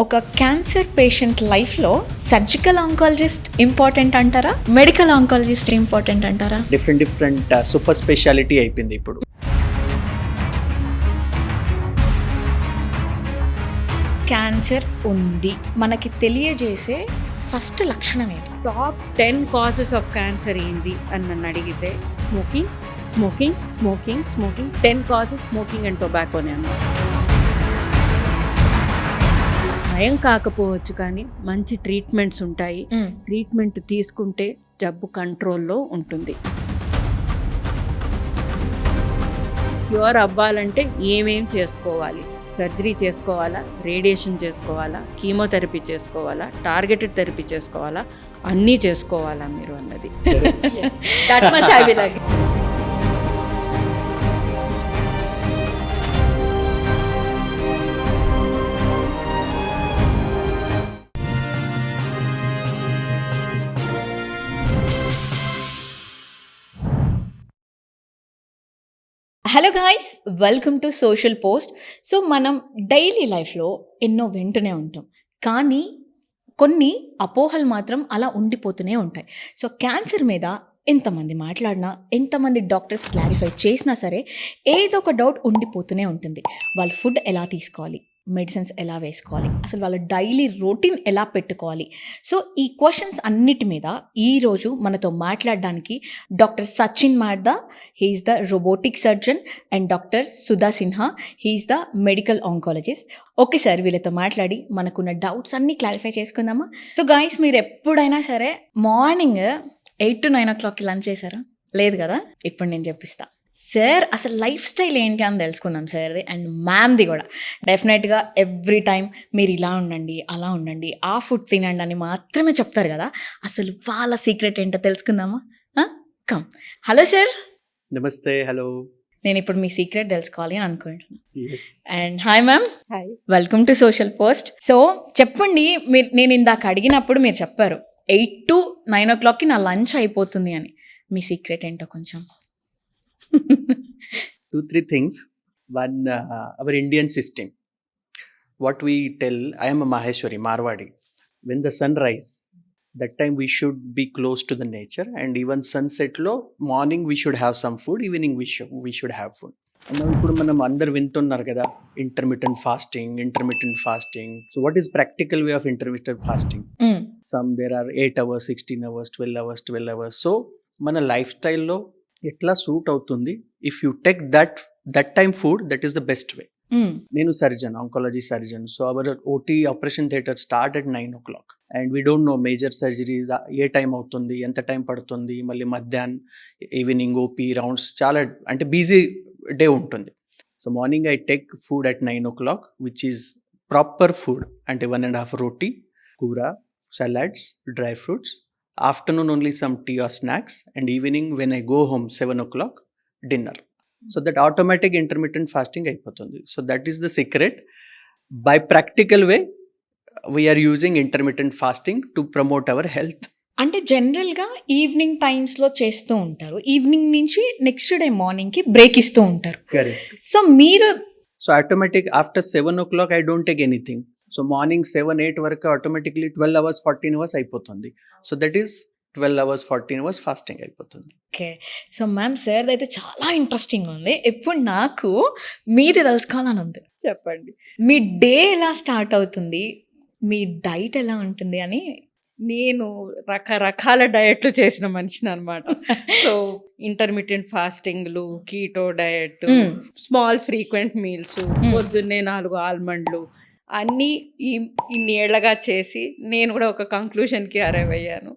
ఒక cancer patient లైఫ్లో surgical oncologist important అంటారా, మెడికల్ ఆంకాలజిస్ట్ ఇంపార్టెంట్ అంటారా? డిఫరెంట్ సూపర్ స్పెషాలిటీ అయిపోయింది ఇప్పుడు. క్యాన్సర్ ఉంది మనకి తెలియజేసే ఫస్ట్ లక్షణం ఏంటి? టాప్ 10 కాజెస్ ఆఫ్ క్యాన్సర్ ఏంటి అని నన్ను అడిగితే smoking smoking smoking smoking 10 causes smoking and టొబాకోనే అన్నారు. భయం కాకపోవచ్చు కానీ మంచి ట్రీట్మెంట్స్ ఉంటాయి. ట్రీట్మెంట్ తీసుకుంటే జబ్బు కంట్రోల్లో ఉంటుంది. క్యూర్ అవ్వాలంటే ఏమేం చేసుకోవాలి? సర్జరీ చేసుకోవాలా, రేడియేషన్ చేసుకోవాలా, కీమోథెరపీ చేసుకోవాలా, టార్గెటెడ్ థెరపీ చేసుకోవాలా, అన్నీ చేసుకోవాలా మీరు అన్నది. That much I will agree. Hello guys, welcome to social post. So మనం డైలీ లైఫ్లో ఎన్నో వింటూనే ఉంటాం, కానీ కొన్ని అపోహలు మాత్రం అలా ఉండిపోతూనే ఉంటాయి. సో క్యాన్సర్ మీద ఎంతమంది మాట్లాడినా, ఎంతమంది డాక్టర్స్ క్లారిఫై చేసినా సరే ఏదో ఒక డౌట్ ఉండిపోతూనే ఉంటుంది. వాళ్ళు ఫుడ్ ఎలా తీసుకోవాలి, మెడిసిన్స్ ఎలా వేసుకోవాలి, అసలు వాళ్ళ డైలీ రొటీన్ ఎలా పెట్టుకోవాలి. సో ఈ క్వశ్చన్స్ అన్నిటి మీద ఈరోజు మనతో మాట్లాడడానికి doctor Sachin Marda, he is the robotic surgeon, and doctor Sudha Sinha, he is the medical oncologist. ఒకేసారి వీళ్ళతో మాట్లాడి మనకున్న డౌట్స్ అన్నీ క్లారిఫై చేసుకుందామా? సో గాయస్, మీరు ఎప్పుడైనా సరే మార్నింగ్ 8 to 9 o'clockకి లంచ్ చేశారా? లేదు కదా? ఇప్పుడు నేను చెప్పిస్తా. సార్ అసలు లైఫ్ స్టైల్ ఏంటి అని తెలుసుకుందాం సార్ది అండ్ మ్యామ్ది కూడా. డెఫినెట్గా ఎవ్రీ టైం మీరు ఇలా ఉండండి, అలా ఉండండి, ఆ ఫుడ్ తినండి అని మాత్రమే చెప్తారు కదా. అసలు వాళ్ళ సీక్రెట్ ఏంటో తెలుసుకుందామా? కమ్. Hello sir. నమస్తే. హలో. నేను ఇప్పుడు మీ సీక్రెట్ తెలుసుకోవాలి అని అనుకుంటున్నాను. Yes. And hi ma'am, hi. Welcome to social post. So చెప్పండి, మీరు నేను ఇందాక అడిగినప్పుడు మీరు చెప్పారు 8 to 9 o'clockకి నా లంచ్ అయిపోతుంది అని. మీ సీక్రెట్ ఏంటో కొంచెం. 2-3 things. One, our Indian system. What we tell, I am a Maheshwari, Marwadi. When the sun rise, that time we should be close to the nature, and even sunset lo, morning we should have some food, evening we should have food. And now ఇప్పుడు మనం అందరు వింటున్నారు కదా, intermittent fasting. So what is practical way of intermittent fasting? Some there are 8 hours, 16 hours, 12 hours. So మన life స్టైల్లో ఎట్లా suit అవుతుంది? If you take that time food, that is the best way. నేను surgeon, oncology surgeon. So our OT operation theatre start at 9 o'clock, and we don't know major surgeries ఏ time అవుతుంది, ఎంత time పడుతుంది, మళ్ళీ మధ్యాహ్నం, evening OP rounds, చాలా అంటే busy day ఉంటుంది. So morning I take food at 9 o'clock, which is proper food, అంటే 1.5 roti, కూర, salads, dry fruits. Afternoon only some tea or snacks, and evening when I go home 7 o'clock, dinner. So that automatic intermittent fasting అయిపోతుంది. So that is the secret. By practical way, we are using intermittent fasting to promote our health. అంటే జనరల్గా evening టైమ్స్లో చేస్తూ ఉంటారు, evening నుంచి next day మార్నింగ్కి break ఇస్తూ ఉంటారు. Correct. So మీరు So automatic after 7 o'clock I don't take anything. So morning 7-8 వరకు automatically 12 hours 14 hours అయిపోతుంది. So that is 12 hours 14 hours fasting అయిపోతుంది. ఓకే. సో మ్యామ్, సార్ది అయితే చాలా ఇంట్రెస్టింగ్ ఉంది. ఇప్పుడు నాకు మీది తెలుసుకోవాలని ఉంది. చెప్పండి. మీ డే ఎలా స్టార్ట్ అవుతుంది, మీ డైట్ ఎలా ఉంటుంది అని. నేను రకరకాల డయట్లు చేసిన మనిషిని అనమాట. సో ఇంటర్మీడియట్ ఫాస్టింగ్లు, keto diet, small frequent meals, పొద్దున్నే 4 ఆల్మండ్లు, అన్నీ ఇన్ని ఏళ్ళగా చేసి నేను కూడా ఒక కంక్లూషన్కి అరైవ్ అయ్యాను.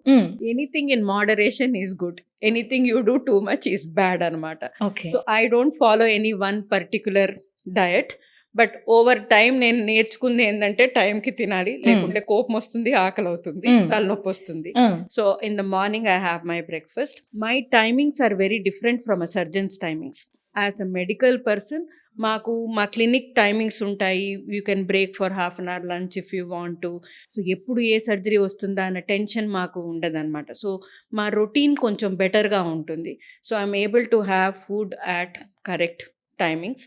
Anything in moderation is good, anything you do too much is bad అనమాట. Okay. So I don't follow any one particular diet, but over time నేను నేర్చుకుంది ఏంటంటే టైంకి తినాలి, లేకుంటే కోపం వస్తుంది, ఆకలి అవుతుంది, తలనొప్పి వస్తుంది. So in the morning I have my breakfast. My timings are very different from a surgeon's timings. As a medical person మాకు మా క్లినిక్ టైమింగ్స్ ఉంటాయి. You can break for half an hour lunch if you want to. So ఎప్పుడు ఏ surgery వస్తుందా అన్న tension మాకు ఉండదన్నమాట. So మా రొటీన్ కొంచెం బెటర్గా ఉంటుంది. So I'm able to have food at correct timings.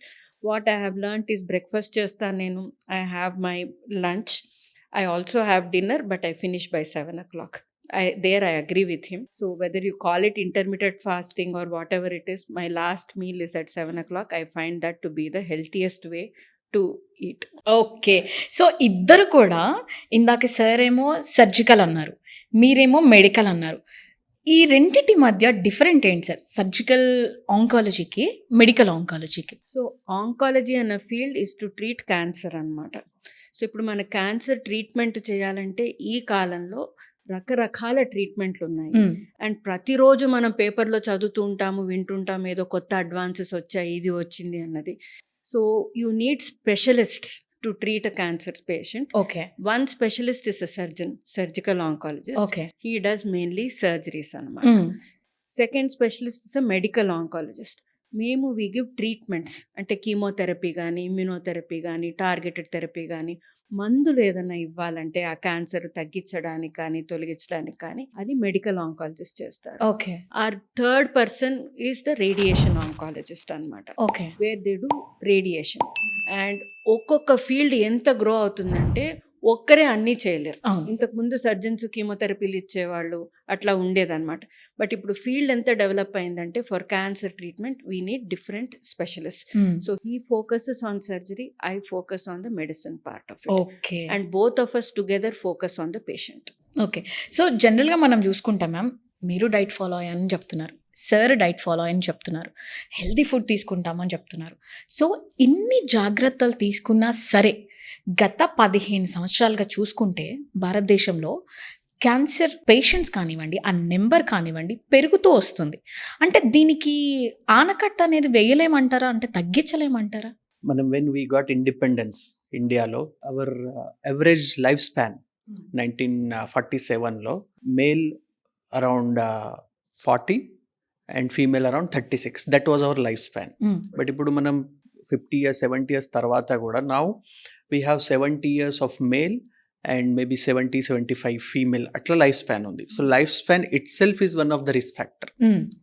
What I have learned is breakfast చేస్తాను నేను, I have my lunch, I also have dinner, but I finish by 7 o'clock. I agree with him. So whether you call it intermittent fasting or whatever it is, my last meal is at 7 o'clock. I find that to be the healthiest way to eat. Okay. So ఇద్దరు కూడా ఇందాక sir ఏమో surgical అన్నారు, మీరేమో medical అన్నారు. ఈ రెండిటి మధ్య డిఫరెంట్ ఏంటి సార్, సర్జికల్ ఆంకాలజీకి మెడికల్ ఆంకాలజీకి? సో ఆంకాలజీ అన్న field is to treat cancer అన్నమాట. సో ఇప్పుడు మన క్యాన్సర్ ట్రీట్మెంట్ చేయాలంటే ఈ కాలంలో రకరకాల ట్రీట్మెంట్లు ఉన్నాయి. అండ్ ప్రతిరోజు మనం పేపర్లో చదువుతూ ఉంటాము, వింటుంటాము, ఏదో కొత్త అడ్వాన్సెస్ వచ్చాయి, ఇది వచ్చింది అన్నది. So you need specialists to treat a cancer patient. Okay. One specialist is a surgical oncologist. Okay. He does mainly surgeries అన్నమాట. Second specialist is a medical oncologist. మేము వి గివ్ ట్రీట్మెంట్స్, అంటే chemotherapy కానీ, immunotherapy కానీ, targeted therapy కానీ, మందులు ఏదైనా ఇవ్వాలంటే ఆ క్యాన్సర్ తగ్గించడానికి కానీ తొలగించడానికి కానీ అది మెడికల్ ఆంకాలజిస్ట్ చేస్తారు. Okay. Or third person is the radiation oncologist అన్నమాట. Okay. Where they do radiation. And ఒక్కొక్క ఫీల్డ్ ఎంత గ్రో అవుతుందంటే ఒక్కరే అన్నీ చేయలేరు. ఇంతకుముందు సర్జన్స్ కీమోథెరపీలు ఇచ్చేవాళ్ళు అట్లా ఉండేదన్నమాట. బట్ ఇప్పుడు ఫీల్డ్ ఎంత డెవలప్ అయిందంటే for cancer treatment we need different specialist. So he focuses on surgery, I focus on the medicine part of it. Okay. And both of us together focus on the patient. Okay. So జనరల్గా మనం చూసుకుంటాం ma'am, మీరు diet follow అయ్యాలని చెప్తున్నారు, sir diet follow అయ్యని చెప్తున్నారు, healthy food తీసుకుంటామని చెప్తున్నారు. So ఇన్ని జాగ్రత్తలు తీసుకున్నా సరే గత 15 సంవత్సరాలుగా చూసుకుంటే భారతదేశంలో క్యాన్సర్ పేషెంట్స్ కానివ్వండి, ఆ నెంబర్ కానివ్వండి పెరుగుతూ వస్తుంది. అంటే దీనికి ఆనకట్ట అనేది వేయలేమంటారా, అంటే తగ్గించలేమంటారా? మనం వెన్ వీ గాట్ ఇండిపెండెన్స్ ఇండియాలో అవర్ ఎవరేజ్ లైఫ్ స్పాన్ 1947లో male around 40 and female around 36. That was our life span. But ఇప్పుడు మనం 50 years 70 years తర్వాత కూడా now we have 70 years of male and maybe 70-75 female అట్లా లైఫ్ స్పాన్ ఉంది. So life span itself is one of the risk factor.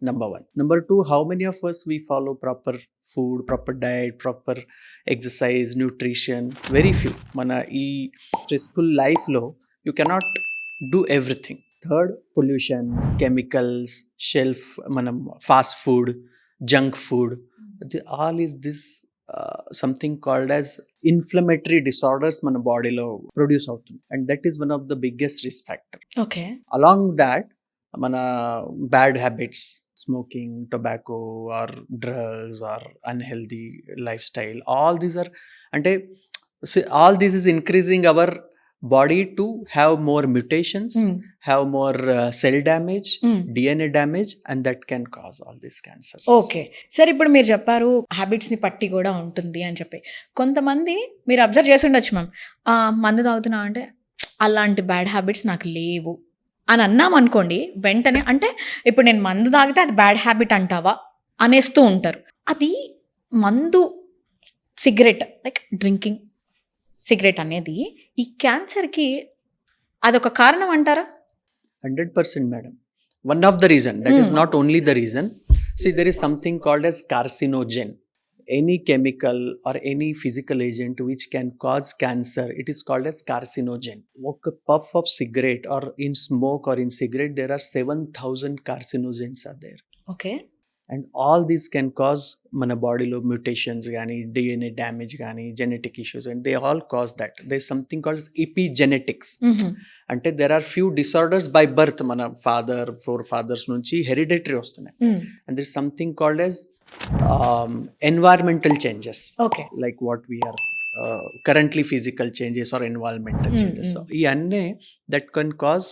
Number 1. Number 2, how many of us we follow proper food, proper diet, proper exercise, nutrition? Very few. Mana ee stressful life lo you cannot do everything. Third, pollution, chemicals, shelf, manam fast food, junk food. All is this something called as inflammatory disorders మన బాడీలో produce అవుతుంది. And that is one of the biggest risk factor. Okay. Along that మన bad habits, smoking, tobacco or drugs or unhealthy lifestyle, all these are ante all this is increasing our body to have more mutations, have more cell damage, DNA damage, and that can cause all these cancers. Okay sir, ఇప్పుడు మీరు చెప్పారు హ్యాబిట్స్ని పట్టి కూడా ఉంటుంది అని చెప్పి. కొంతమంది మీరు అబ్జర్వ్ చేసి ఉండొచ్చు మ్యామ్, మందు తాగుతున్నా అంటే అలాంటి బ్యాడ్ హ్యాబిట్స్ నాకు లేవు అని అన్నాం అనుకోండి, వెంటనే అంటే ఇప్పుడు నేను మందు తాగితే అది బ్యాడ్ హ్యాబిట్ అంటావా అనేస్తూ ఉంటారు. అది మందు, సిగరెట్, లైక్ డ్రింకింగ్ సిగరెట్ అనేది ఈ క్యాన్సర్కి అదొక కారణం అంటారా? 100% madam. One of the reason, that is not only the reason. See, there is something called as carcinogen. Any chemical or any physical agent which can cause cancer, it is called as carcinogen. A puff of cigarette or in smoke or in cigarette, there are 7,000 carcinogens are there. Okay. And all these can cause మన బాడీలో mutations కానీ, DNA damage కానీ, genetic issues, and they all cause that. There is something called as epigenetics. అంటే there are few disorders by birth, మన forefathers నుంచి hereditary వస్తున్నాయి. And there is something called as environmental changes. Okay. Like what we are currently physical changes or environmental changes. So ఇవన్నీ that can cause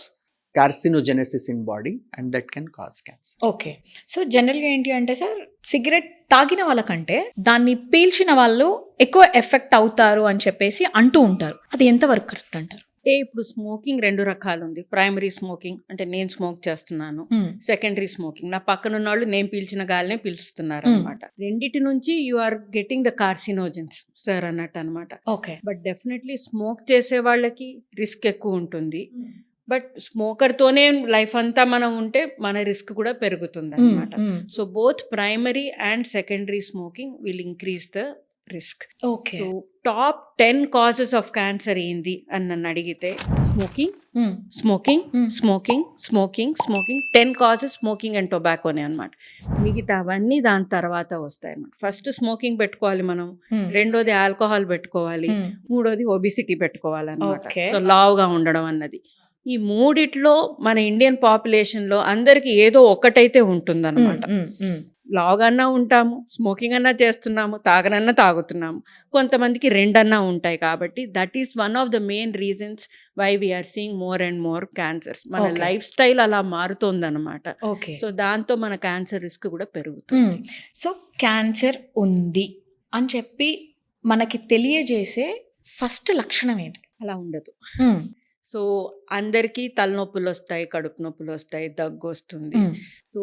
carcinogenesis in body and that can cause cancer. Okay. So జనరల్గా ఏంటి అంటే sir, cigarette తాగిన వాళ్ళకంటే దాన్ని పీల్చిన వాళ్ళు ఎక్కువ effect అవుతారు అని చెప్పేసి అంటూ ఉంటారు. అది ఎంతవరకు కరెక్ట్ అంటారు? అంటే ఇప్పుడు స్మోకింగ్ 2 రకాలు ఉంది. ప్రైమరీ స్మోకింగ్ అంటే నేను స్మోక్ చేస్తున్నాను, సెకండరీ స్మోకింగ్ నా పక్కన ఉన్న వాళ్ళు నేను పీల్చిన గాలినే పీల్చుతున్నారు అనమాట. రెండిటి నుంచి you are getting the carcinogens sir అన్నట్టు అనమాట. ఓకే. బట్ డెఫినెట్లీ స్మోక్ చేసే వాళ్ళకి రిస్క్ ఎక్కువ ఉంటుంది. బట్ స్మోకర్తోనే లైఫ్ అంతా మనం ఉంటే మన రిస్క్ కూడా పెరుగుతుంది అనమాట. So both primary and secondary smoking will increase the risk. Okay. So top 10 causes of cancer ఏంది అని నన్ను అడిగితే smoking, smoking, smoking, smoking, smoking, 10 causes smoking and టొబాకోనే అనమాట. మిగతా అవన్నీ దాని తర్వాత వస్తాయి అన్నమాట. ఫస్ట్ స్మోకింగ్ పెట్టుకోవాలి మనం, రెండోది ఆల్కహాల్ పెట్టుకోవాలి, మూడోది ఒబిసిటీ పెట్టుకోవాలన్నమాట. Okay. సో లావుగా ఉండడం అన్నది. ఈ మూడిట్లో మన ఇండియన్ పాపులేషన్లో అందరికి ఏదో ఒక్కటైతే ఉంటుందన్నమాట. లావుగా ఉంటాము, స్మోకింగ్ అన్నా చేస్తున్నాము, తాగనన్నా తాగుతున్నాము, కొంతమందికి రెండన్నా ఉంటాయి. కాబట్టి that is one of the main reasons why we're seeing more and more cancers. మన Okay. లైఫ్ స్టైల్ అలా మారుతోందన్నమాట. ఓకే. సో దాంతో మన క్యాన్సర్ రిస్క్ కూడా పెరుగుతుంది. సో క్యాన్సర్ ఉంది అని చెప్పి మనకి తెలియజేసే ఫస్ట్ లక్షణం ఏది? అలా ఉండదు. సో అందరికీ తలనొప్పులు వస్తాయి, కడుపు నొప్పులు వస్తాయి, దగ్గు వస్తుంది. సో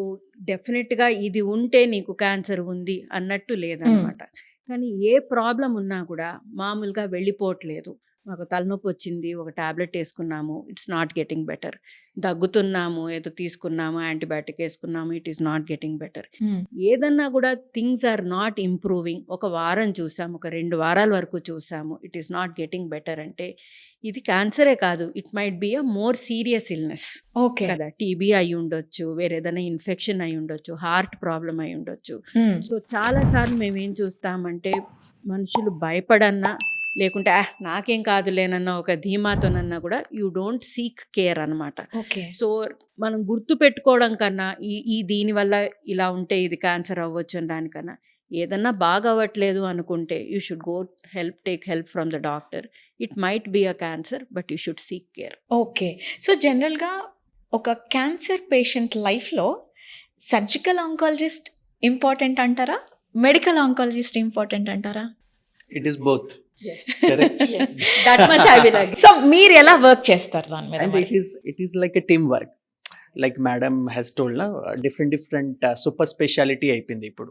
డెఫినెట్గా ఇది ఉంటే నీకు క్యాన్సర్ ఉంది అన్నట్టు లేదనమాట. కానీ ఏ ప్రాబ్లం ఉన్నా కూడా మామూలుగా వెళ్ళిపోవట్లేదు. మాకు తలనొప్పి వచ్చింది, ఒక టాబ్లెట్ వేసుకున్నాము, ఇట్స్ నాట్ గెటింగ్ బెటర్. దగ్గుతున్నాము, ఏదో తీసుకున్నాము, యాంటీబయాటిక్ వేసుకున్నాము, it is not getting better. ఏదన్నా కూడా థింగ్స్ ఆర్ నాట్ ఇంప్రూవింగ్. ఒక వారం చూసాము, ఒక 2 వారాల వరకు చూసాము, it is not getting better అంటే ఇది క్యాన్సరే కాదు, it might be a more serious illness okay కదా. టీబీ అయి ఉండొచ్చు, వేరేదైనా ఇన్ఫెక్షన్ అయి ఉండొచ్చు, హార్ట్ ప్రాబ్లం అయి ఉండొచ్చు. సో చాలాసార్లు మేము ఏం చూస్తామంటే మనుషులు భయపడన్నా లేకుంటే నాకేం కాదులేనన్న ఒక ధీమాతోనన్నా కూడా యూ డోంట్ సీక్ కేర్ అనమాట. ఓకే. సో మనం గుర్తు పెట్టుకోవడం కన్నా ఈ దీనివల్ల ఇలా ఉంటే ఇది క్యాన్సర్ అవ్వచ్చు అని దానికన్నా ఏదన్నా బాగా అవ్వట్లేదు అనుకుంటే you should go take help from the doctor. It might be a cancer but you should seek care. Okay. So జనరల్గా ఒక క్యాన్సర్ పేషెంట్ లైఫ్లో సర్జికల్ ఆంకాలజిస్ట్ ఇంపార్టెంట్ అంటారా, మెడికల్ ఆంకాలజిస్ట్ ఇంపార్టెంట్ అంటారా? It is both. Correct. That much I will agree. So మీరు ఎలా work చేస్తారు దాని మీద? And it is like a teamwork. Like madam has told, different super speciality అయిపోయింది ఇప్పుడు.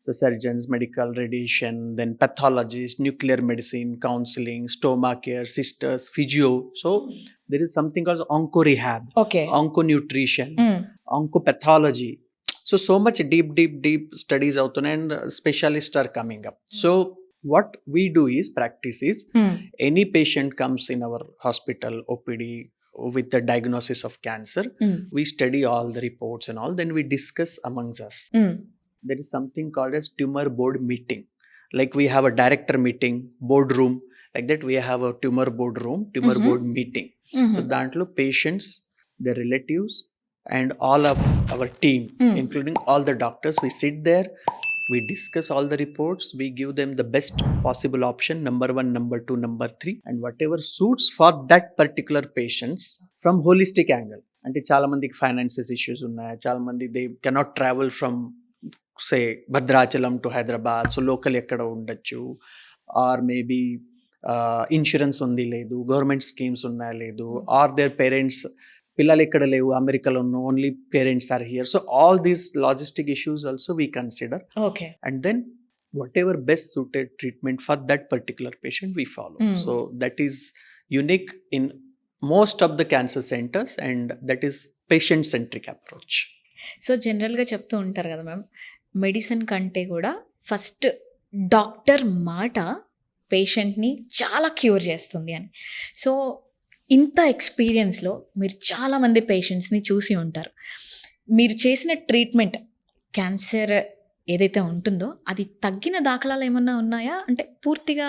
So surgeons, medical, radiation, then pathologists, nuclear medicine, counseling, stoma care, sisters, physio. So there is something called onco rehab, okay. onco nutrition, onco pathology. So much deep studies అవుతున్నాయి and specialists are coming up. So what we do is practice is any patient comes in our hospital OPD with the diagnosis of cancer, we study all the reports and all, then we discuss amongst us. There is something called as tumor board meeting. Like we have a director meeting, boardroom, like that we have a tumor board room, tumor board meeting. So dantlo patients, their relatives and all of our team, including all the doctors, we sit there, we discuss all the reports, we give them the best possible option, number 1, number 2, number 3, and whatever suits for that particular patients from holistic angle. అంటే చాలా మందికి finances issues ఉన్నాయి, చాలా మంది they cannot travel from say Bhadrachalam to Hyderabad, so local ఎక్కడ ఉండొచ్చు, or maybe insurance ఉంది లేదు, గవర్నమెంట్ స్కీమ్స్ ఉన్నాయా లేదు, ఆర్ దేర్ పేరెంట్స్ పిల్లలు ఎక్కడ లేవు, అమెరికాలో ఉన్న only parents are here. So all these logistic issues also we consider, okay. and then whatever best suited treatment for that particular patient we follow. So that is unique in most of the cancer centers and that is patient centric approach. So జనరల్గా చెప్తూ ఉంటారు కదా ma'am, medicine కంటే కూడా first doctor మాట పేషెంట్ని చాలా cure చేస్తుంది అని. సో ఇంత ఎక్స్పీరియన్స్లో మీరు చాలామంది పేషెంట్స్ని చూసి ఉంటారు. మీరు చేసిన ట్రీట్మెంట్ క్యాన్సర్ ఏదైతే ఉంటుందో అది తగ్గిన దాఖలాలు ఏమన్నా ఉన్నాయా? అంటే పూర్తిగా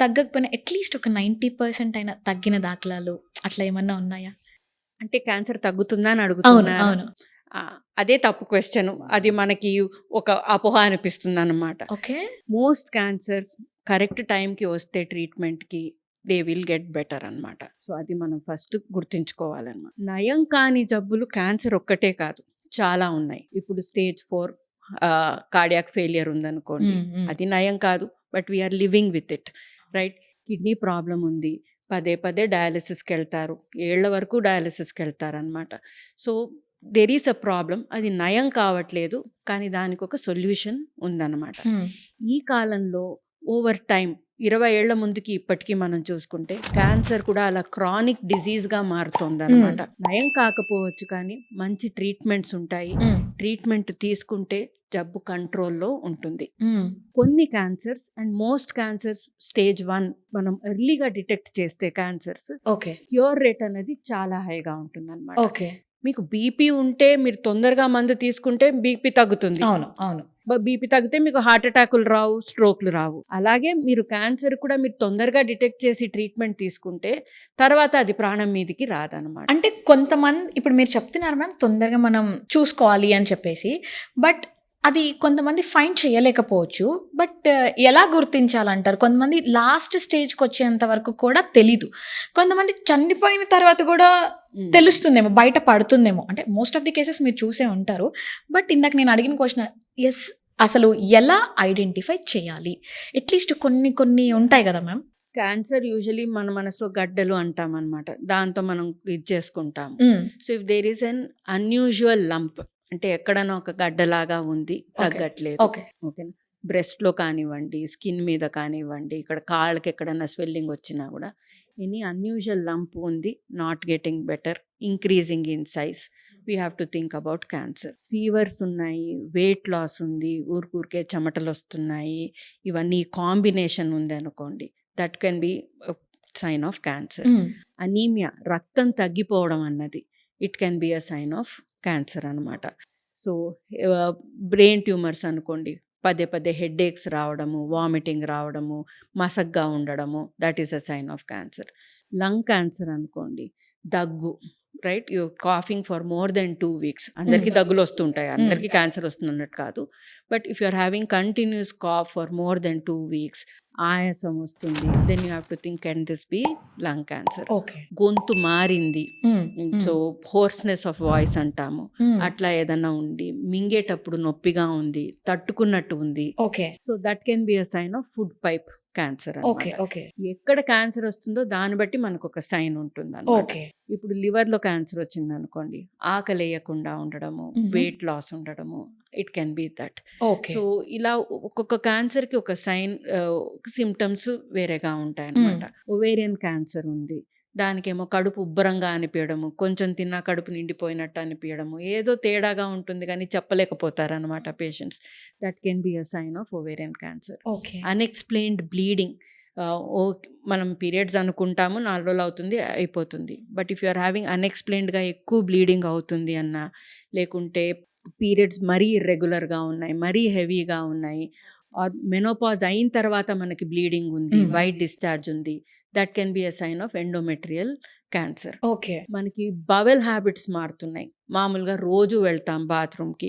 తగ్గకపోయినా అట్లీస్ట్ ఒక 90% అయినా తగ్గిన దాఖలాలు అట్లా ఏమన్నా ఉన్నాయా? అంటే క్యాన్సర్ తగ్గుతుందా అని అవును, అడుగుతున్నారు. అవును. అదే తప్పు క్వశ్చన్. అది మనకి ఒక అపోహ అనిపిస్తుంది అన్నమాట. ఓకే. మోస్ట్ క్యాన్సర్స్ కరెక్ట్ టైంకి వస్తే ట్రీట్మెంట్కి దే విల్ గెట్ బెటర్ అనమాట. సో అది మనం ఫస్ట్ గుర్తుంచుకోవాలన్నమాట. నయం కాని జబ్బులు క్యాన్సర్ ఒక్కటే కాదు, చాలా ఉన్నాయి. ఇప్పుడు స్టేజ్ 4 కార్డియాక్ ఫెయిలియర్ ఉందనుకోండి, అది నయం కాదు, but we're living with it, right. Kidney problem ఉంది, పదే డయాలిసిస్కి వెళ్తారు, ఏళ్ల వరకు డయాలిసిస్కి వెళ్తారు అనమాట. So there is a problem, అది నయం కావట్లేదు, కానీ దానికి ఒక సొల్యూషన్ ఉందన్నమాట. ఈ కాలంలో ఓవర్ టైం 20 ఏళ్ల ముందుకి ఇప్పటికీ మనం చూసుకుంటే క్యాన్సర్ కూడా అలా క్రానిక్ డిజీజ్గా మారుతుంది అనమాట. నయం కాకపోవచ్చు కానీ మంచి ట్రీట్మెంట్స్ ఉంటాయి. ట్రీట్మెంట్ తీసుకుంటే జబ్బు కంట్రోల్లో ఉంటుంది. కొన్ని cancers and most cancers stage 1 మనం ఎర్లీగా డిటెక్ట్ చేస్తే క్యాన్సర్స్ ఓకే క్యూర్ రేట్ అనేది చాలా హైగా ఉంటుంది అనమాట. ఓకే మీకు బీపీ ఉంటే మీరు తొందరగా మందు తీసుకుంటే బీపీ తగ్గుతుంది. అవును అవును బీపీ తగ్గితే మీకు హార్ట్ అటాకులు రావు, స్ట్రోక్లు రావు. అలాగే మీరు క్యాన్సర్ కూడా మీరు తొందరగా డిటెక్ట్ చేసి ట్రీట్మెంట్ తీసుకుంటే తర్వాత అది ప్రాణం మీదకి రాదనమాట. అంటే కొంతమంది ఇప్పుడు మీరు చెప్తున్నారు మ్యామ్ తొందరగా మనం చూసుకోవాలి అని చెప్పేసి, బట్ అది కొంతమంది ఫైండ్ చేయలేకపోవచ్చు. బట్ ఎలా గుర్తించాలంటారు? కొంతమంది లాస్ట్ స్టేజ్కి వచ్చేంత వరకు కూడా తెలీదు, కొంతమంది చనిపోయిన తర్వాత కూడా తెలుస్తుందేమో, బయట పడుతుందేమో. అంటే మోస్ట్ ఆఫ్ ది కేసెస్ మీరు చూసే ఉంటారు. బట్ ఇందాక నేను అడిగిన క్వశ్చన్ ఎస్, అసలు ఎలా ఐడెంటిఫై చేయాలి? అట్లీస్ట్ కొన్ని ఉంటాయి కదా మ్యామ్. క్యాన్సర్ యూజువలీ మన మనసులో గడ్డలు అంటాం అనమాట, దాంతో మనం ఇది చేసుకుంటాం. So if there is an unusual lump, అంటే ఎక్కడైనా ఒక గడ్డలాగా ఉంది, తగ్గట్లేదు, ఓకే ఓకేనా, బ్రెస్ట్లో కానివ్వండి, స్కిన్ మీద కానివ్వండి, ఇక్కడ కాళ్ళకి ఎక్కడైనా స్వెల్లింగ్ వచ్చినా కూడా ఎనీ అన్యూజువల్ లంప్ ఉంది, not getting better, increasing in size, we have to think about cancer. Fevers ఉన్నాయి, వెయిట్ లాస్ ఉంది, ఊరికే చెమటలు వస్తున్నాయి, ఇవన్నీ కాంబినేషన్ ఉంది అనుకోండి, that can be sign of cancer. Anaemia, రక్తం తగ్గిపోవడం అన్నది, it can be a sign of cancer అనమాట. సో బ్రెయిన్ ట్యూమర్స్ అనుకోండి, పదే హెడ్ఏక్స్ రావడము, వామిటింగ్ రావడము, మసగ్గా ఉండడము, that is a sign of cancer. Lung cancer అనుకోండి, దగ్గు, right, you coughing for more than 2 weeks, అందరికీ దగ్గులు వస్తుంటాయి, అందరికీ క్యాన్సర్ వస్తుంది అన్నట్టు కాదు, but if you are having continuous cough for more than 2 weeks, ఆయాసం వస్తుంది, then you have to think can this be lung cancer. Okay గొంతు మారింది, సో హోర్స్నెస్ ఆఫ్ వాయిస్ అంటాము, అట్లా ఏదన్నా ఉండి, మింగేటప్పుడు నొప్పిగా ఉంది, తట్టుకున్నట్టు ఉంది, okay so that can be a sign of food pipe cancer. Okay okay ఎక్కడ క్యాన్సర్ వస్తుందో దాన్ని బట్టి మనకు ఒక సైన్ ఉంటుంది అన్నమాట. ఓకే ఇప్పుడు లివర్లో క్యాన్సర్ వచ్చింది అనుకోండి, ఆకలి వేయకుండా ఉండడము, వెయిట్ లాస్ ఉండడము, it can B that. Okay so ఇలా ఒక్కొక్క క్యాన్సర్కి ఒక సైన్, సిమ్టమ్స్ వేరేగా ఉంటాయి అన్నమాట. ఒవేరియన్ క్యాన్సర్ ఉంది, దానికేమో కడుపు ఉబ్బరంగా అనిపించడము, కొంచెం తిన్నా కడుపు నిండిపోయినట్టు అనిపించడము, ఏదో తేడాగా ఉంటుంది కానీ చెప్పలేకపోతారు అనమాట patients. That can be a sign of ovarian cancer. Okay unexplained bleeding, మనం పీరియడ్స్ అనుకుంటాము 4 రోజులు అవుతుంది అయిపోతుంది, but if you are having అన్ఎక్స్ప్లెయిన్డ్గా ఎక్కువ బ్లీడింగ్ అవుతుంది అన్నా, లేకుంటే పీరియడ్స్ మరీ ఇర్రెగ్యులర్గా ఉన్నాయి, మరీ హెవీగా ఉన్నాయి, మెనోపాజ్ అయిన తర్వాత మనకి బ్లీడింగ్ ఉంది, వైట్ డిశ్చార్జ్ ఉంది, that can be a sign of endometrial cancer. Okay మనకి బవెల్ హ్యాబిట్స్ మారుతున్నాయి, మామూలుగా రోజు వెళ్తాం బాత్రూమ్కి,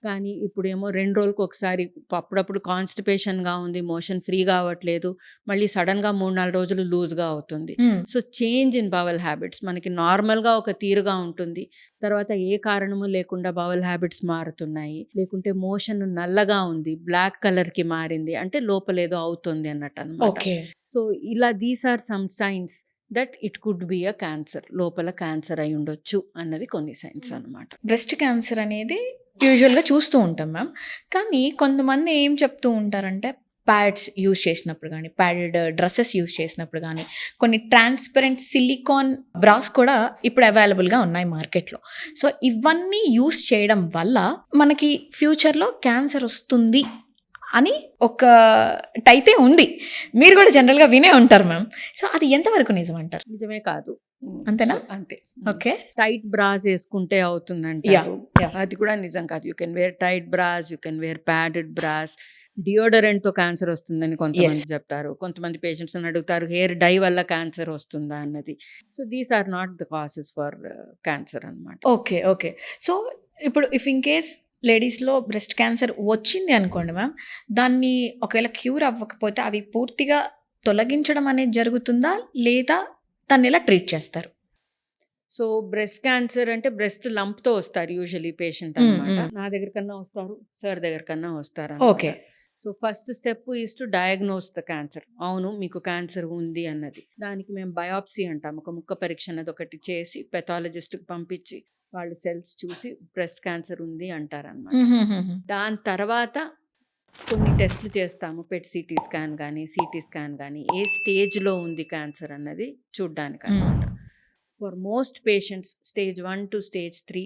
కానీ ఇప్పుడేమో 2 రోజులకు ఒకసారి, అప్పుడప్పుడు కాన్స్టిపేషన్గా ఉంది, మోషన్ ఫ్రీగా అవ్వట్లేదు, మళ్ళీ సడన్గా 3-4 రోజులు లూజ్గా అవుతుంది. So change in bowel habits, మనకి నార్మల్గా ఒక తీరుగా ఉంటుంది, తర్వాత ఏ కారణము లేకుండా బవెల్ హ్యాబిట్స్ మారుతున్నాయి, లేకుంటే మోషన్ నల్లగా ఉంది, బ్లాక్ కలర్కి మారింది, అంటే లోపలేదో అవుతుంది అన్నట్టు అనమాట. ఓకే సో ఇలా these are some signs that it could be a cancer, లోపల క్యాన్సర్ అయి ఉండొచ్చు అన్నవి కొన్ని సైన్స్ అనమాట. బ్రెస్ట్ క్యాన్సర్ అనేది యూజువల్గా చూస్తూ ఉంటాం మ్యామ్. కానీ కొంతమంది ఏం చెప్తూ ఉంటారంటే ప్యాడ్స్ యూజ్ చేసినప్పుడు కానీ, ప్యాడెడ్ డ్రెస్సెస్ యూజ్ చేసినప్పుడు కానీ, కొన్ని ట్రాన్స్పరెంట్ సిలికాన్ బ్రాస్ కూడా ఇప్పుడు అవైలబుల్గా ఉన్నాయి మార్కెట్లో. సో ఇవన్నీ యూజ్ చేయడం వల్ల మనకి ఫ్యూచర్లో క్యాన్సర్ వస్తుంది అని ఒకటైతే ఉంది, మీరు కూడా జనరల్గా వినే ఉంటారు మ్యామ్. సో అది ఎంతవరకు నిజం అంటారు? నిజమే కాదు, అంతేనా? అంతే. ఓకే టైట్ బ్రాస్ వేసుకుంటే అవుతుందంటే అది కూడా నిజం కాదు. You can wear tight bras, you can wear padded bras. డియోడరెంట్తో క్యాన్సర్ వస్తుందని కొంతమంది చెప్తారు, కొంతమంది పేషెంట్స్ అడుగుతారు హెయిర్ డై వల్ల క్యాన్సర్ వస్తుందా అన్నది. So these are not the causes for cancer అనమాట. ఓకే ఓకే సో ఇప్పుడు ఇఫ్ ఇన్ కేస్ లేడీస్లో బ్రెస్ట్ క్యాన్సర్ వచ్చింది అనుకోండి మ్యామ్, దాన్ని ఒకవేళ క్యూర్ అవ్వకపోతే అవి పూర్తిగా తొలగించడం అనేది జరుగుతుందా, లేదా దాన్ని ఎలా ట్రీట్ చేస్తారు? సో బ్రెస్ట్ క్యాన్సర్ అంటే బ్రెస్ట్ లంప్తో వస్తారు యూజువలీ పేషెంట్ అనమాట. నా దగ్గర కన్నా వస్తారు, సార్ దగ్గర కన్నా వస్తారు. Okay so first step is to diagnose the cancer. అవును మీకు క్యాన్సర్ ఉంది అన్నది, దానికి మేము బయాప్సీ అంటాం, ఒక ముక్క పరీక్ష అన్నది ఒకటి చేసి పెథాలజిస్ట్కి పంపించి వాళ్ళు సెల్స్ చూసి బ్రెస్ట్ క్యాన్సర్ ఉంది అంటారనమాట. దాని తర్వాత కొన్ని టెస్ట్లు చేస్తాము, పెట్ సిటీ స్కాన్ కానీ సిటీ స్కాన్ కానీ ఏ స్టేజ్లో ఉంది క్యాన్సర్ అన్నది చూడ్డానికి అనమాట. For most patients stage 1 to stage 3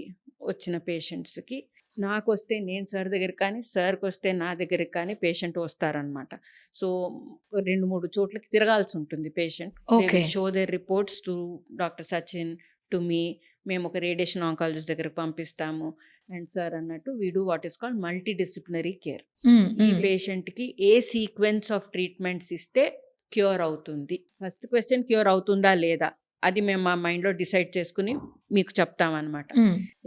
వచ్చిన పేషెంట్స్కి నాకు వస్తే నేను సార్ దగ్గరికి కానీ, సార్కి వస్తే నా దగ్గరికి కానీ పేషెంట్ వస్తారనమాట. సో 2-3 చోట్లకి తిరగాల్సి ఉంటుంది patient. Okay. Show their reports to doctor Sachin, to me. మేము ఒక రేడియేషన్ ఆంకాలజిస్ట్ దగ్గరికి పంపిస్తాము. అండ్ సార్ అన్నట్టు we do what is called multi disciplinary care. ఈ పేషెంట్కి ఏ సీక్వెన్స్ ఆఫ్ ట్రీట్మెంట్స్ ఇస్తే క్యూర్ అవుతుంది. ఫస్ట్ క్వశ్చన్ క్యూర్ అవుతుందా లేదా అది మేము మా మైండ్లో డిసైడ్ చేసుకుని మీకు చెప్తామన్నమాట.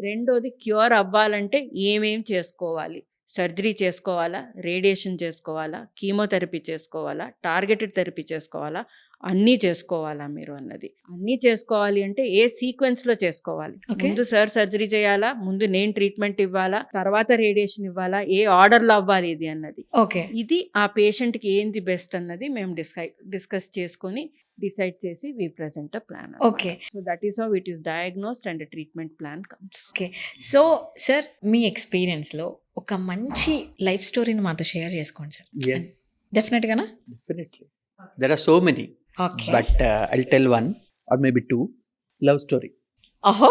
రెండోది క్యూర్ అవ్వాలంటే ఏమేం చేసుకోవాలి, సర్జరీ చేసుకోవాలా, రేడియేషన్ చేసుకోవాలా, కీమోథెరపీ చేసుకోవాలా, టార్గెటెడ్ థెరపీ చేసుకోవాలా, అన్నీ చేసుకోవాలా మీరు అన్నది. అన్నీ చేసుకోవాలి అంటే ఏ సీక్వెన్స్లో చేసుకోవాలి. Okay. ముందు సార్ సర్జరీ చేయాలా, ముందు నేను ట్రీట్మెంట్ ఇవ్వాలా, తర్వాత రేడియేషన్ ఇవ్వాలా, ఏ ఆర్డర్లో అవ్వాలి ఇది అన్నది. ఓకే. ఇది ఆ పేషెంట్కి ఏంది బెస్ట్ అన్నది మేము డిస్కస్ చేసుకొని డిసైడ్ చేసి we present a plan. Okay. So that is how it is diagnosed and treatment plan comes. Okay. So sir మీ ఎక్స్పీరియన్స్లో ఒక మంచి లైఫ్ స్టోరీని మాతో షేర్ చేసుకోండి సార్. Yes, డెఫినెట్గానా? definitely. There are so many, okay. but I'll tell one or maybe two. Love story. ఓహో.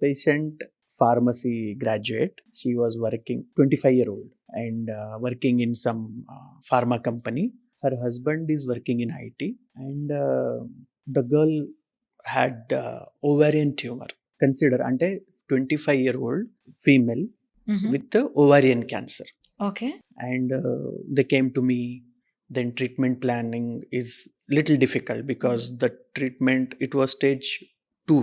Patient pharmacy graduate. She was working 25-year-old and working in some pharma company. Her husband is working in IT and the girl had ovarian tumor. Consider ante 25-year-old female with the ovarian cancer. Okay. And they came to me. Then treatment planning is little difficult because the treatment, it was stage 2.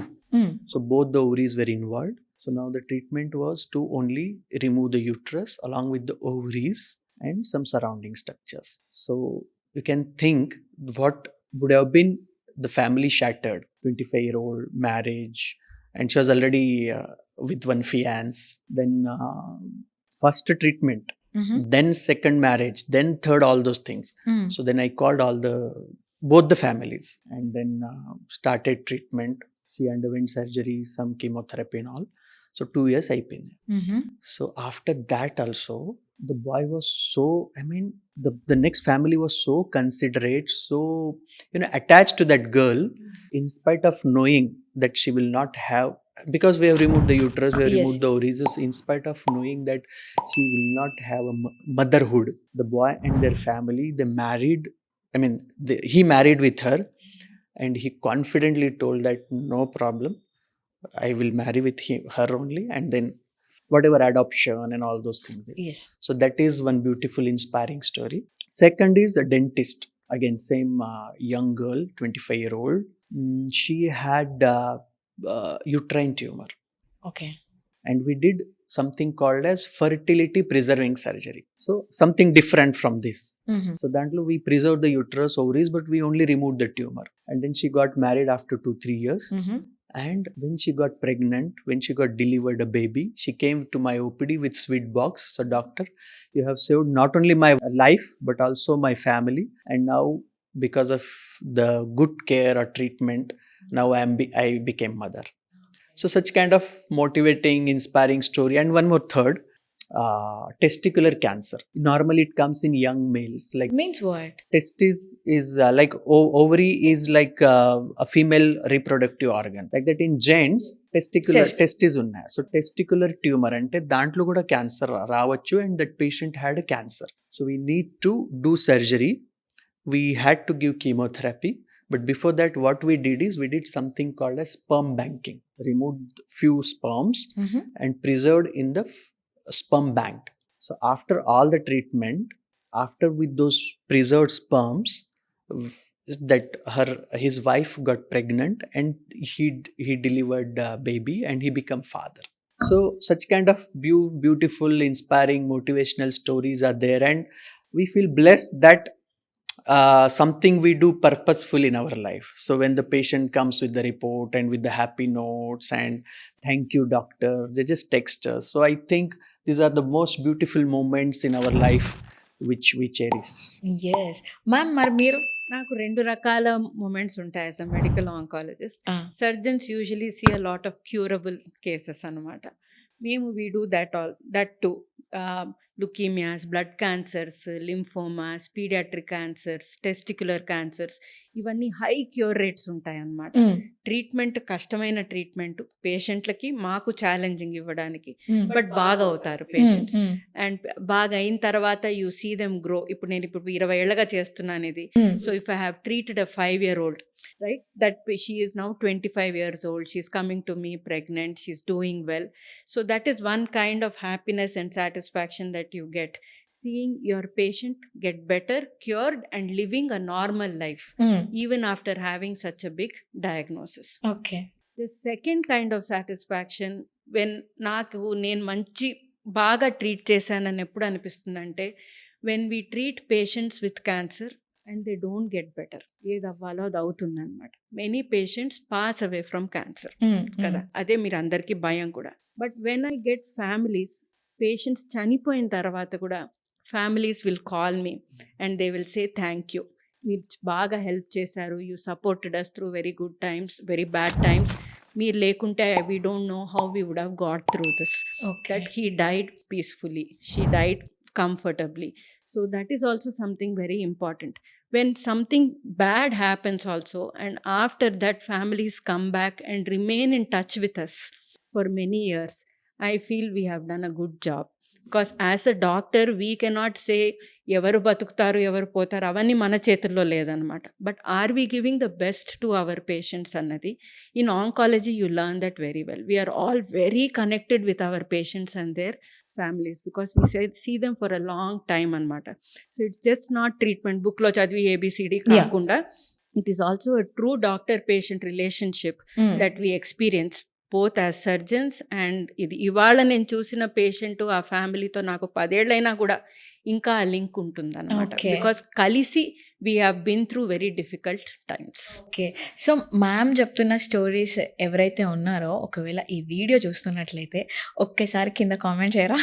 So both the ovaries were involved. So now the treatment was to only remove the uterus along with the ovaries and some surrounding structures. So you can think what would have been the family shattered. 25-year-old marriage, and she was already with one fiance. Then first treatment, then second marriage, then third, all those things. So then I called both the families and then started treatment. She underwent surgery, some chemotherapy and all. So 2 years అయిపోయింది. So after that also, the boy was so, I mean, the next family was so considerate, so, attached to that girl, in spite of knowing that she will not have, because we have removed the uterus, we have Yes. removed the ovaries, so in spite of knowing that she will not have a motherhood, the boy and their family, they married, I mean, he married with her and he confidently told that no problem, I will marry with her only, and then whatever adoption and all those things. Yes. So that is one beautiful, inspiring story. Second is a dentist. Again, same young girl, 25-year-old. She had uterine tumor, okay. and we did something called as fertility preserving surgery. So something different from this. So dantlo we preserved the uterus, ovaries, but we only removed the tumor. And then she got married after 2-3 years. And when she got pregnant, when she got delivered a baby, she came to my OPD with sweet box. So doctor, you have saved not only my life, but also my family. And now because of the good care or treatment, now I became mother. So such kind of motivating, inspiring story. And one more third, testicular cancer. Normally it comes in young males. Like means what? testis is like ovary is like a female reproductive organ. Like that in gents, Yes. testis ఉన్నాయి. So testicular tumor అంటే దాంట్లో కూడా cancer రావచ్చు, and that patient had a cancer. So we need to do surgery. We had to give chemotherapy. But before that, what we did is we did something called as sperm banking. Removed few sperms and preserved in the sperm bank. So after all the treatment, after with those preserved sperms, that his wife got pregnant and he delivered a baby and he became father. So such kind of beautiful, inspiring, motivational stories are there, and we feel blessed that something we do purposeful in our life. So when the patient comes with the report and with the happy notes and thank you doctor, they just text us. So I think these are the most beautiful moments in our life which we cherish. Yes ma'am. మరి మీరు? నాకు 2 రకాల moments ఉంటాయి as a medical oncologist. Surgeons usually see a lot of curable cases అనమాట. మేము we do that too. Leukaemias, blood cancers, lymphomas, paediatric cancers, testicular cancers, ఇవన్నీ high cure rates ఉంటాయన్నమాట. Treatment కష్టమైన ట్రీట్మెంట్, పేషెంట్లకి మాకు ఛాలెంజింగ్ ఇవ్వడానికి, but బాగా అవుతారు పేషెంట్స్. అండ్ బాగా అయిన తర్వాత యూ సీ దెమ్ గ్రో. ఇప్పుడు నేను 20 ఏళ్ళగా చేస్తున్నాను ఇది. So if I have treated a 5-year-old, right, that she is now 25 years old, she's coming to me pregnant, she's doing well. So that is one kind of happiness and satisfaction that you get, seeing your patient get better, cured, and living a normal life even after having such a big diagnosis. Okay. The second kind of satisfaction, when నేను మంచి బాగా treat చేశానని ఎప్పుడు అనిపిస్తుందంటే, when we treat patients with cancer and they don't get better. ఏది అవ్వాలో అది అవుతుందన్నమాట. Many patients pass away from cancer కదా, అదే మీరు అందరికీ భయం కూడా. But when I get families, patients చనిపోయిన తర్వాత కూడా families will call me and they will say thank you, మీరు బాగా హెల్ప్ చేశారు, you supported us through very good times, very bad times. మీరు లేకుంటే we don't know how we would have got through this. That he died peacefully, she died comfortably. So that is also something very important. When something bad happens also, and after that families come back and remain in touch with us for many years, I feel we have done a good job. Because as a doctor we cannot say ఎవరు బతుకుతారు ఎవరు పోతారు, అవన్నీ మన చేతుల్లో లేదనమాట. But are we giving the best to our patients అన్నది, in oncology you learn that very well. We are all very connected with our patients and their families because we see them for a long time anamata. So it's just not treatment book lo chadivi ABCD kaakunda, it is also a true doctor patient relationship that we experience both as surgeons. And ఇది ఇవాళ నేను చూసిన patient ఆ ఫ్యామిలీతో నాకు 10 ఏళ్ళైనా కూడా ఇంకా ఆ లింక్ ఉంటుంది అనమాట. బికాస్ కలిసి we have been through very difficult times. Okay. So ma'am చెప్తున్న స్టోరీస్ ఎవరైతే ఉన్నారో ఒకవేళ ఈ వీడియో చూస్తున్నట్లయితే ఒక్కసారి కింద కామెంట్ చేయరా?